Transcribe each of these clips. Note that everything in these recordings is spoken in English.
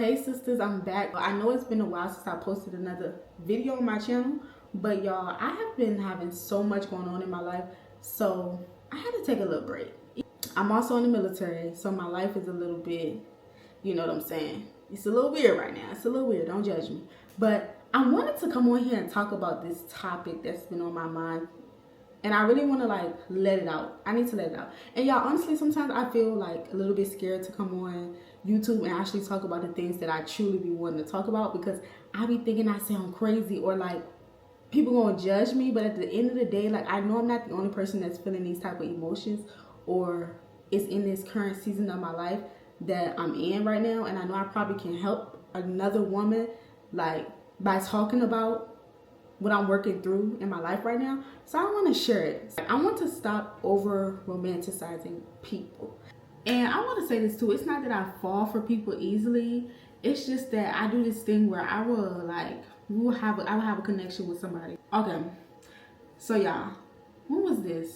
Hey sisters, I'm back. I know it's been a while since I posted another video on my channel, but y'all, I have been having so much going on in my life, so I had to take a little break. I'm also in the military, so my life is a little bit, you know what I'm saying? It's a little weird right now. It's a little weird, don't judge me. But I wanted to come on here and talk about this topic that's been on my mind. And I really want to let it out. I need to let it out. And y'all, honestly, sometimes I feel like a little bit scared to come on YouTube and actually talk about the things that I truly be wanting to talk about, because I be thinking I sound crazy or like people gonna judge me. But at the end of the day, like, I know I'm not the only person that's feeling these type of emotions or is in this current season of my life that I'm in right now. And I know I probably can help another woman like by talking about what I'm working through in my life right now. So I want to share it. I want to stop over romanticizing people. And I want to say this too. It's not that I fall for people easily. It's just that I do this thing where I will I will have a connection with somebody. Okay. So y'all, when was this?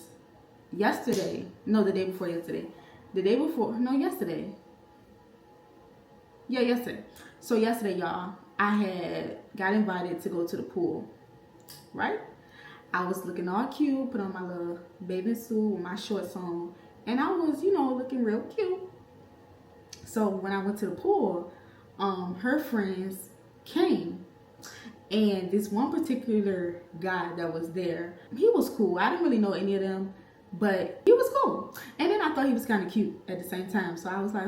Yesterday. No, the day before yesterday. The day before, no, yesterday. Yeah, yesterday. So yesterday, y'all, I had got invited to go to the pool. Right? I was looking all cute, put on my little bathing suit with my shorts on, and I was, you know, looking real cute. So when I went to the pool, her friends came, and this one particular guy that was there, he was cool. I didn't really know any of them, but he was cool. And then I thought he was kind of cute at the same time. So I was like,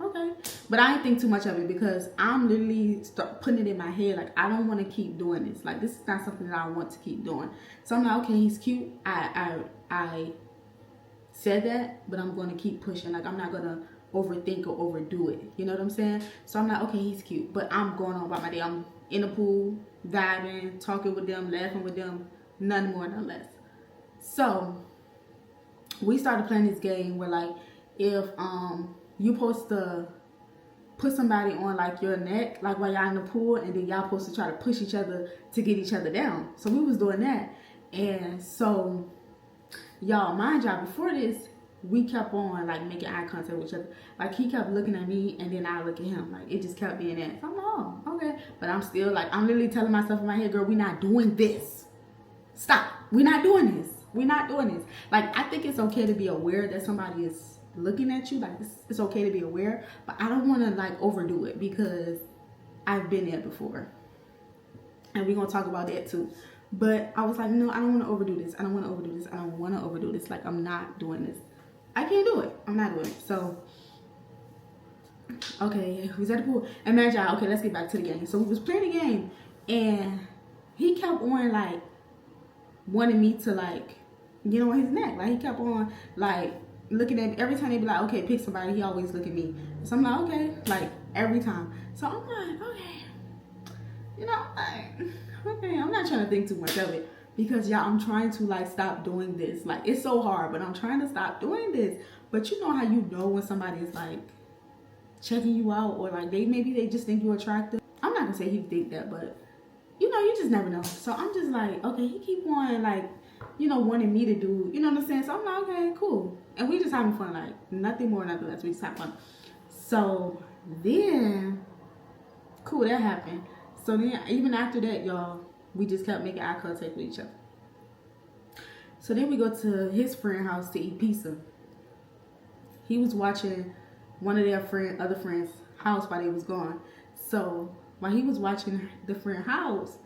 okay. But I didn't think too much of it, because I'm literally putting it in my head, like, I don't want to keep doing this. Like, this is not something that I want to keep doing. So I'm like, okay, he's cute. I said that, but I'm going to keep pushing. Like, I'm not going to overthink or overdo it. You know what I'm saying? So I'm like, okay, he's cute, but I'm going on about my day. I'm in the pool, diving, talking with them, laughing with them, none more, none less. So we started playing this game where, like, if you supposed to put somebody on like your neck, like while y'all in the pool, and then y'all supposed to try to push each other to get each other down. So we was doing that. And so y'all, mind y'all, before this, we kept on like making eye contact with each other. Like, he kept looking at me and then I look at him. Like, it just kept being that. So I'm like, oh, okay. But I'm still like, I'm literally telling myself in my head, girl, we're not doing this. Stop. We're not doing this. We're not doing this. Like, I think it's okay to be aware that somebody is looking at you. Like, it's okay to be aware, but I don't want to like overdo it, because I've been there before, and we're gonna talk about that too. But I was like, no, I don't want to overdo this. I don't want to overdo this. I don't want to overdo this. Like, I'm not doing this. I can't do it. I'm not doing it. So okay, we was at the pool, and man, y'all, okay, let's get back to the game. So we was playing the game, and he kept on like wanting me to like get on his neck. Like, he kept on like looking at me. Every time they be like, okay, pick somebody, he always look at me. So I'm like, okay, like every time. So I'm like, okay, you know, like, okay, I'm not trying to think too much of it, because y'all, I'm trying to like stop doing this. Like, it's so hard, but I'm trying to stop doing this. But you know how you know when somebody is like checking you out, or like maybe they just think you're attractive. I'm not gonna say he think that, but you know, you just never know. So I'm just like, okay, he keep on like, you know, wanting me to do, you know what I'm saying? So I'm like, okay, cool. And we just having fun, like nothing more, nothing less. We just have fun. So then, cool, that happened. So then, even after that, y'all, we just kept making eye contact with each other. So then we go to his friend's house to eat pizza. He was watching one of their other friends' house while they was gone. So while he was watching the friend's house,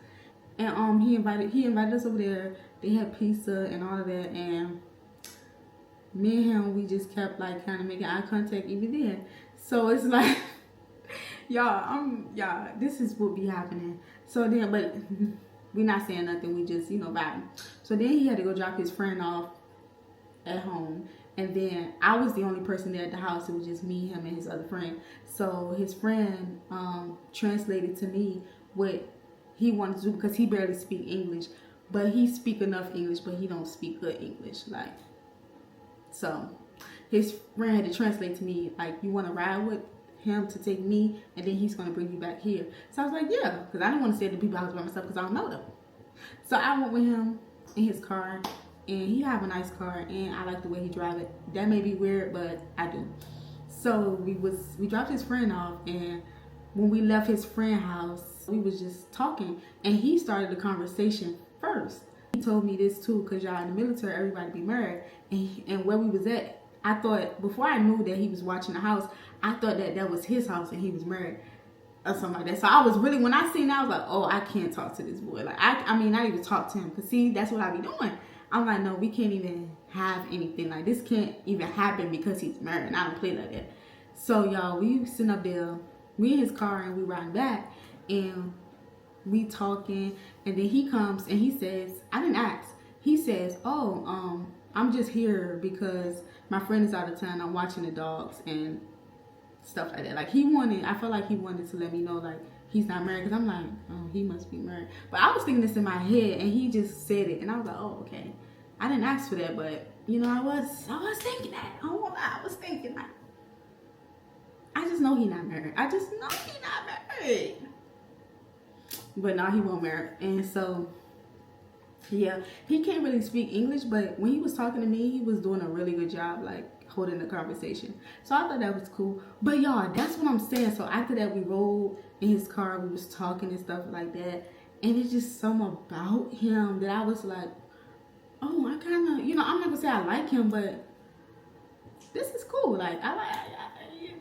and he invited us over there. They had pizza and all of that, and me and him, we just kept like kind of making eye contact even then. So it's like, y'all, this is what be happening. So then, but we not saying nothing. We just, you know, vibing. So then he had to go drop his friend off at home, and then I was the only person there at the house. It was just me, him, and his other friend. So his friend translated to me what he wanted to do, because he barely speak English, but he speak enough English, but he don't speak good English. Like, so his friend had to translate to me, like, you want to ride with him to take me, and then he's going to bring you back here. So I was like, yeah, because I didn't want to stay at the people house by myself, because I don't know them. So I went with him in his car, and he have a nice car, and I like the way he drive it. That may be weird, but I do. So we dropped his friend off, and when we left his friend's house, we was just talking, and he started the conversation first. He told me this too, because y'all in the military, everybody be married, and where we was at, I thought, before I knew that he was watching the house, I thought that was his house and he was married or something like that. So I was really, when I seen that, I was like, oh, I can't talk to this boy. Like, I mean, not even talk to him, because see, that's what I be doing. I'm like, no, we can't even have anything. Like, this can't even happen because he's married, and I don't play like that. So, y'all, we sitting up there, we in his car, and we riding back, and we talking, and then he comes, and he says, I didn't ask. He says, oh, I'm just here because my friend is out of town. I'm watching the dogs and stuff like that. Like, I felt like he wanted to let me know, like, he's not married, because I'm like, oh, he must be married. But I was thinking this in my head, and he just said it, and I was like, oh, okay. I didn't ask for that, but, you know, I was thinking that. I won't lie, I was thinking that. I just know he not married. I just know he not married. But now he won't marry. And so, yeah, he can't really speak English, but when he was talking to me, he was doing a really good job, like, holding the conversation. So I thought that was cool. But y'all, that's what I'm saying. So after that, we rolled in his car, we was talking and stuff like that, and it's just something about him that I was like, oh, I kind of, you know, I'm not gonna say I like him, but this is cool. Like,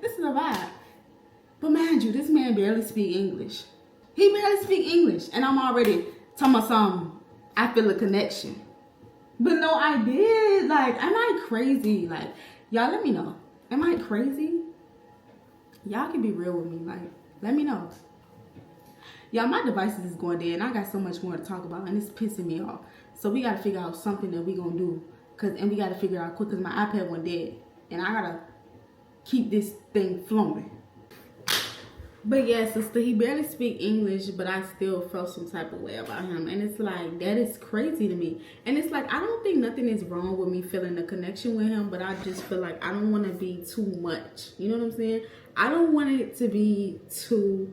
this is a vibe. But mind you, this man barely speak English. He barely speak English, and I'm already talking about something. I feel a connection. But no, I did. Like, am I crazy? Like, y'all let me know. Am I crazy? Y'all can be real with me. Like, let me know. Y'all, my devices is going dead, and I got so much more to talk about, and it's pissing me off. So we got to figure out something that we going to do. And we got to figure out quick, because my iPad went dead. And I got to keep this thing flowing. But yeah, sister, he barely speak English, but I still felt some type of way about him. And it's like, that is crazy to me. And it's like, I don't think nothing is wrong with me feeling a connection with him, but I just feel like I don't want to be too much. You know what I'm saying? I don't want it to be too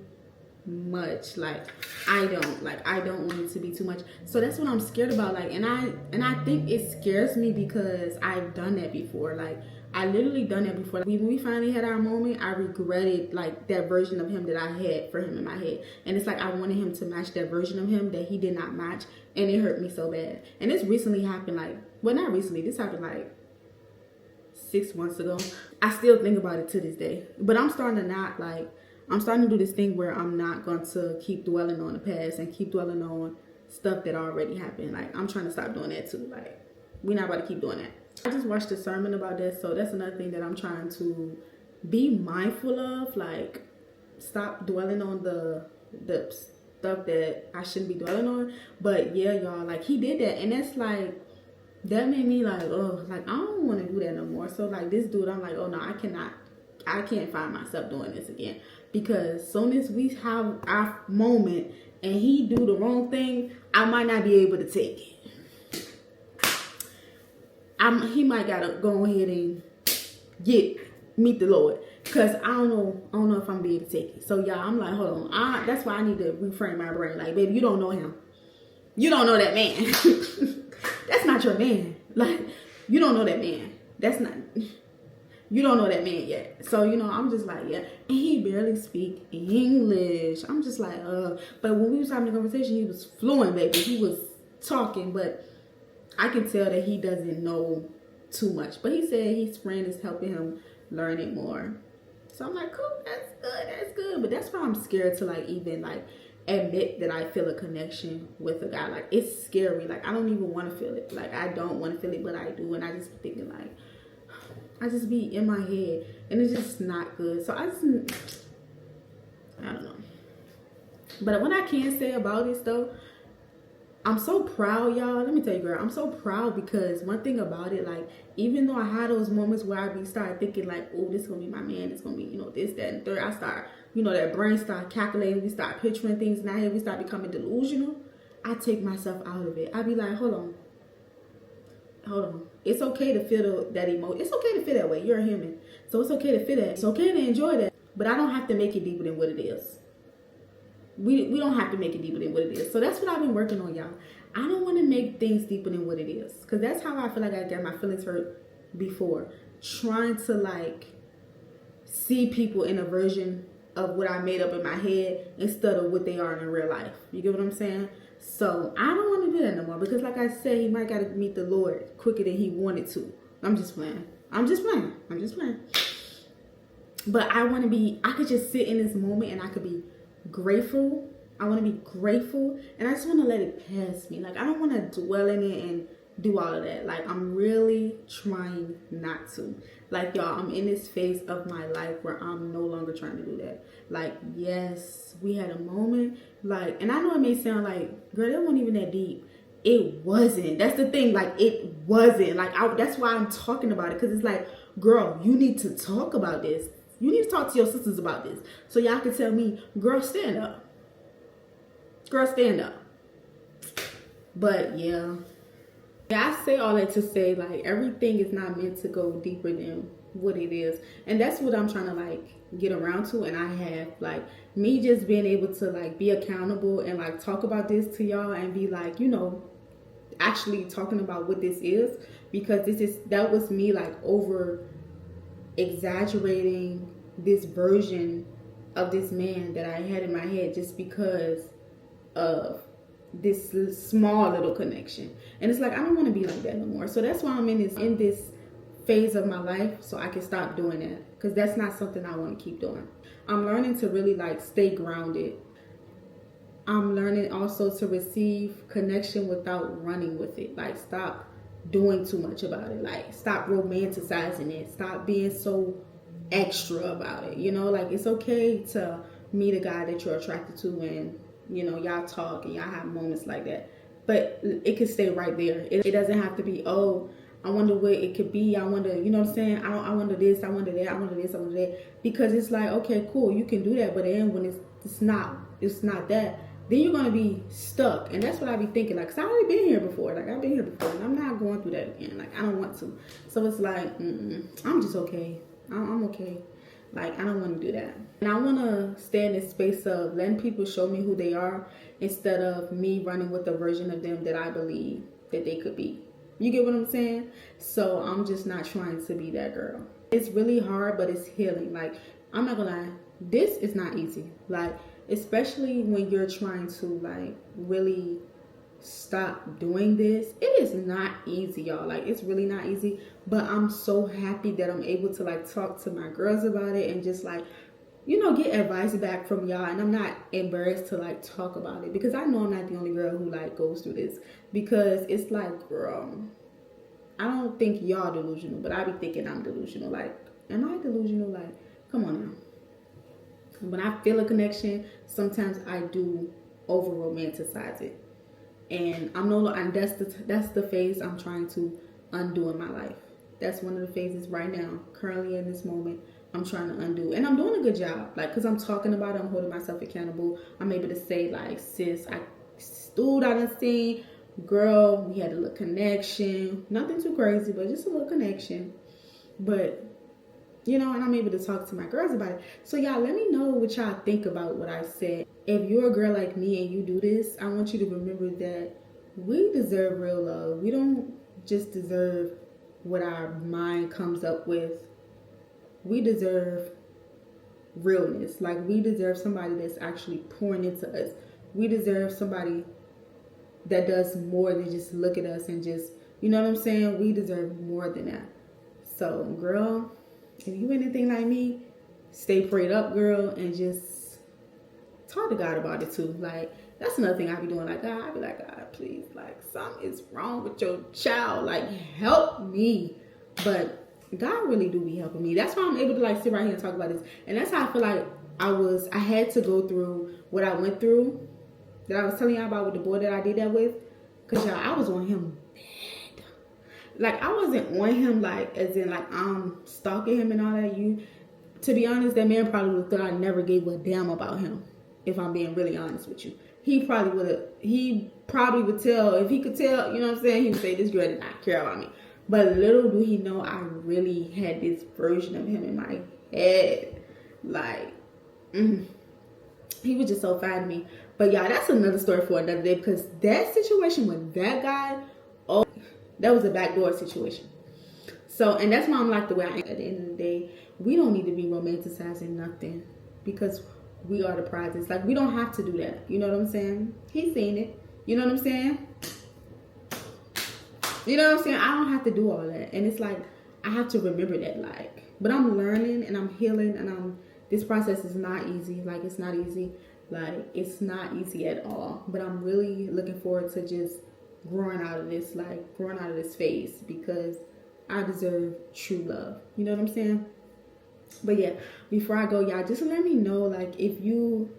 much. Like, I don't want it to be too much. So that's what I'm scared about. Like, and I think it scares me because I've done that before. Like, I literally done that before. When we finally had our moment, I regretted, like, that version of him that I had for him in my head. And it's like, I wanted him to match that version of him that he did not match. And it hurt me so bad. And this recently happened, like, well, not recently. This happened, like, 6 months ago. I still think about it to this day. But I'm starting to not, like, I'm starting to do this thing where I'm not going to keep dwelling on the past and keep dwelling on stuff that already happened. Like, I'm trying to stop doing that too. Like, we're not about to keep doing that. I just watched a sermon about that, so that's another thing that I'm trying to be mindful of. Like, stop dwelling on the stuff that I shouldn't be dwelling on. But yeah, y'all, like, he did that, and that's like, that made me like, oh, like, I don't want to do that no more. So like, this dude, I'm like, oh no, I can't find myself doing this again, because soon as we have our moment and he do the wrong thing, I might not be able to take it. He might gotta go ahead and meet the Lord, because I don't know if I'm gonna be able to take it. So y'all, I'm like, hold on. That's why I need to reframe my brain. Like, baby, you don't know him. You don't know that man. That's not your man. Like, you don't know that man. You don't know that man yet. So, you know, I'm just like, yeah. And he barely speak English. I'm just like, But when we was having a conversation, he was fluent, baby. He was talking, but I can tell that he doesn't know too much. But he said his friend is helping him learn it more. So I'm like, cool, that's good. But that's why I'm scared to, like, even, like, admit that I feel a connection with a guy. Like, it's scary. Like, I don't even want to feel it. Like, I don't want to feel it, but I do. And I just thinking, like, I just be in my head, and it's just not good. So I don't know. But what I can say about this, though, I'm so proud, y'all. Let me tell you, girl, I'm so proud, because one thing about it, like, even though I had those moments where I start thinking, like, oh, this is going to be my man, this going to be, you know, this, that, and third, I start, you know, that brain start calculating, we start picturing things in our head, we start becoming delusional. I take myself out of it. I be like, hold on. It's okay to feel that emotion. It's okay to feel that way. You're a human. So it's okay to feel that. It's okay to enjoy that. But I don't have to make it deeper than what it is. We don't have to make it deeper than what it is. So that's what I've been working on, y'all. I don't want to make things deeper than what it is. Because that's how I feel like I got my feelings hurt before. Trying to, like, see people in a version of what I made up in my head instead of what they are in real life. You get what I'm saying? So I don't want to do that no more, because like I said, he might got to meet the Lord quicker than he wanted to. I'm just playing. But I want to be, I could just sit in this moment and I could be grateful. I want to be grateful, and I just want to let it pass me. Like, I don't want to dwell in it and do all of that. Like, I'm really trying not to. Like, y'all, I'm in this phase of my life where I'm no longer trying to do that. Like, yes, we had a moment, like, and I know it may sound like, girl, that wasn't even that deep. It wasn't. That's the thing. Like, it wasn't. Like, that's why I'm talking about it, because it's like, girl, you need to talk about this. You need to talk to your sisters about this, so y'all can tell me, girl, stand up. Girl, stand up. But yeah, I say all that to say, like, everything is not meant to go deeper than what it is, and that's what I'm trying to like get around to. And I have, like, me just being able to like be accountable and like talk about this to y'all and be like, you know, actually talking about what this is, because that was me like over exaggerating this version of this man that I had in my head just because of this small little connection. And it's like, I don't want to be like that no more. So that's why I'm in this phase of my life, so I can stop doing that, because that's not something I want to keep doing. I'm learning to really like stay grounded. I'm learning also to receive connection without running with it. Like, stop doing too much about it. Like, stop romanticizing it. Stop being so extra about it. You know, like, it's okay to meet a guy that you're attracted to and, you know, y'all talk and y'all have moments like that, but it can stay right there. It doesn't have to be, oh, I wonder what it could be. I wonder, you know what I'm saying? I wonder this, I wonder that, I wonder this, I wonder that. Because it's like, okay, cool, you can do that, but then when it's not that, then you're gonna be stuck. And that's what I be thinking. Like, 'cause I already been here before. Like, I've been here before, and I'm not going through that again. Like, I don't want to. So it's like, I'm just okay. I'm okay. Like, I don't want to do that. And I want to stay in this space of letting people show me who they are instead of me running with the version of them that I believe that they could be. You get what I'm saying? So I'm just not trying to be that girl. It's really hard, but it's healing. Like, I'm not gonna lie, this is not easy. Like, especially when you're trying to like really stop doing this. It is not easy, y'all. Like, it's really not easy, but I'm so happy that I'm able to like talk to my girls about it and just like, you know, get advice back from y'all. And I'm not embarrassed to like talk about it, because I know I'm not the only girl who like goes through this. Because it's like, girl, I don't think y'all delusional, but I be thinking I'm delusional. Like, am I delusional? Like, come on now. When I feel a connection, sometimes I do over romanticize it. And that's the phase I'm trying to undo in my life. That's one of the phases right now, currently in this moment, I'm trying to undo. And I'm doing a good job. Like, because I'm talking about it, I'm holding myself accountable. I'm able to say, like, sis, I stood out and seen, girl, we had a little connection. Nothing too crazy, but just a little connection. But, you know, and I'm able to talk to my girls about it. So y'all, let me know what y'all think about what I said. If you're a girl like me and you do this, I want you to remember that we deserve real love. We don't just deserve what our mind comes up with. We deserve realness. Like, we deserve somebody that's actually pouring into us. We deserve somebody that does more than just look at us and just, you know what I'm saying? We deserve more than that. So, girl, if you anything like me, stay prayed up, girl, and just talk to God about it too. Like, that's another thing I be doing. Like, God, I be like, God, please, like, something is wrong with your child. Like, help me. But God really do be helping me. That's why I'm able to like sit right here and talk about this. And that's how I feel like I had to go through what I went through, that I was telling y'all about with the boy that I did that with. Cause y'all, I was on him bad. Like, I wasn't on him like as in like I'm stalking him and all that. To be honest, that man probably would have thought I never gave a damn about him. If I'm being really honest with you, he probably would tell, if he could tell, you know what I'm saying, he would say, this girl did not care about me. But little do he know, I really had this version of him in my head. Like, he was just so fine to me. But yeah, that's another story for another day, because that situation with that guy, oh, that was a backdoor situation. So, and that's why I'm like the way I am. At the end of the day, we don't need to be romanticizing nothing. because we are the prizes. Like, we don't have to do that. You know what I'm saying? He's seen it. You know what I'm saying? You know what I'm saying? I don't have to do all that. And it's like, I have to remember that, like, but I'm learning and I'm healing, and this process is not easy. Like, it's not easy. Like, it's not easy at all. But I'm really looking forward to just growing out of this, like, growing out of this phase, because I deserve true love. You know what I'm saying? But yeah, before I go, y'all, just let me know, like, if you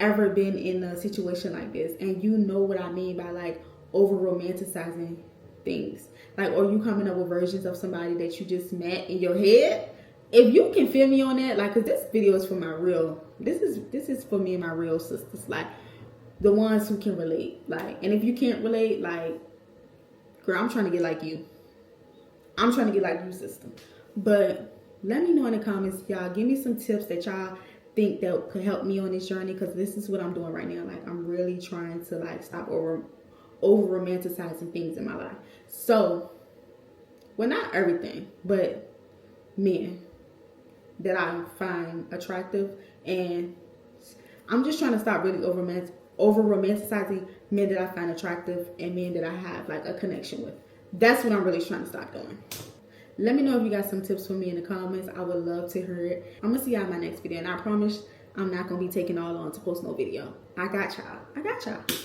ever been in a situation like this, and you know what I mean by, like, over romanticizing things, like, or you coming up with versions of somebody that you just met in your head. If you can feel me on that, like, because this video is for my real, this is for me and my real sisters, like, the ones who can relate. Like, and if you can't relate, like, girl, I'm trying to get like you. I'm trying to get like you, sister. But let me know in the comments, y'all. Give me some tips that y'all think that could help me on this journey, because this is what I'm doing right now. Like, I'm really trying to, like, stop over romanticizing things in my life. So, well, not everything, but men that I find attractive, and I'm just trying to stop really over romanticizing men that I find attractive and men that I have, like, a connection with. That's what I'm really trying to stop doing. Let me know if you got some tips for me in the comments. I would love to hear it. I'm gonna see y'all in my next video, and I promise I'm not gonna be taking all on to post no video. I got y'all.